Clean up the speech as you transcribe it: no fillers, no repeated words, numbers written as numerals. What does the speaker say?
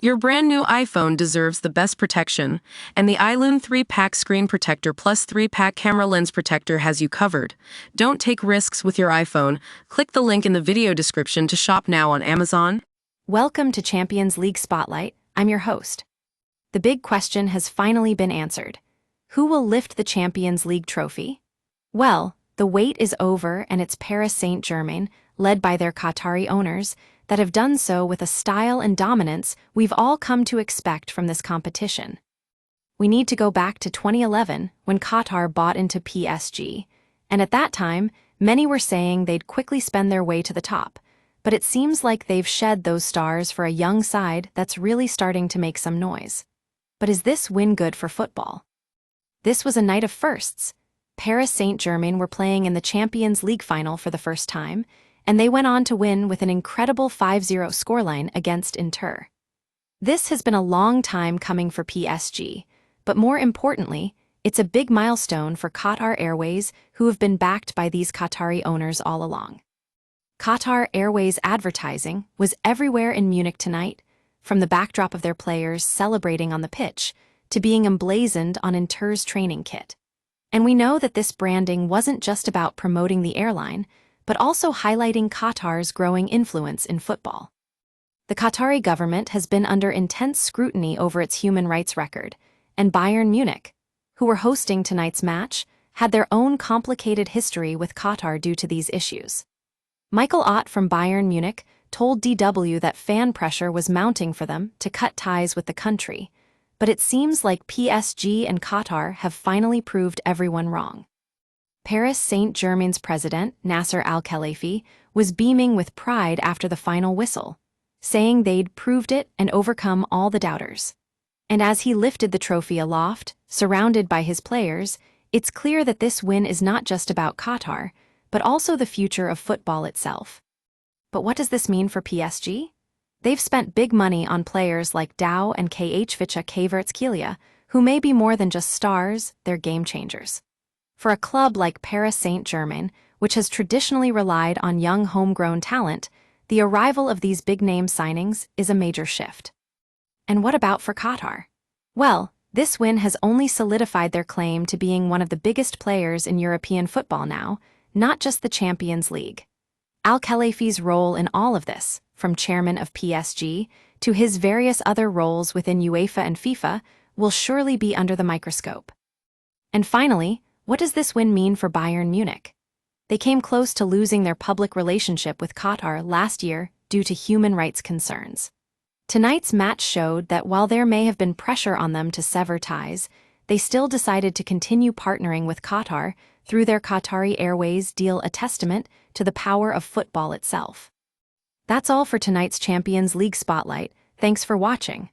Your brand new iPhone deserves the best protection, and the iLune 3-pack screen protector plus 3-pack camera lens protector has you covered. Don't take risks with your iPhone. Click the link in the video description to shop now on Amazon. Welcome to Champions League Spotlight. I'm your host. The big question has finally been answered. Who will lift the Champions League trophy? Well, the wait is over, and it's Paris Saint-Germain, led by their Qatari owners, that have done so with a style and dominance we've all come to expect from this competition. We need to go back to 2011 when Qatar bought into PSG, and at that time, many were saying they'd quickly spend their way to the top, but it seems like they've shed those stars for a young side that's really starting to make some noise. But is this win good for football? This was a night of firsts. Paris Saint-Germain were playing in the Champions League final for the first time, and they went on to win with an incredible 5-0 scoreline against Inter. This has been a long time coming for PSG, but more importantly, it's a big milestone for Qatar Airways, who have been backed by these Qatari owners all along. Qatar Airways advertising was everywhere in Munich tonight, from the backdrop of their players celebrating on the pitch to being emblazoned on Inter's training kit. And we know that this branding wasn't just about promoting the airline, but also highlighting Qatar's growing influence in football. The Qatari government has been under intense scrutiny over its human rights record, and Bayern Munich, who were hosting tonight's match, had their own complicated history with Qatar due to these issues. Michael Ott from Bayern Munich told DW that fan pressure was mounting for them to cut ties with the country, but it seems like PSG and Qatar have finally proved everyone wrong. Paris Saint-Germain's president, Nasser Al-Khelaifi, was beaming with pride after the final whistle, saying they'd proved it and overcome all the doubters. And as he lifted the trophy aloft, surrounded by his players, it's clear that this win is not just about Qatar, but also the future of football itself. But what does this mean for PSG? They've spent big money on players like Dow and Kvaratskhelia, who may be more than just stars, they're game changers. For a club like Paris Saint-Germain, which has traditionally relied on young homegrown talent, the arrival of these big-name signings is a major shift. And what about for Qatar? Well, this win has only solidified their claim to being one of the biggest players in European football now, not just the Champions League. Al-Khelaifi's role in all of this, from chairman of PSG to his various other roles within UEFA and FIFA, will surely be under the microscope. And finally, what does this win mean for Bayern Munich? They came close to losing their public relationship with Qatar last year due to human rights concerns. Tonight's match showed that while there may have been pressure on them to sever ties, they still decided to continue partnering with Qatar through their Qatari Airways deal, a testament to the power of football itself. That's all for tonight's Champions League Spotlight. Thanks for watching.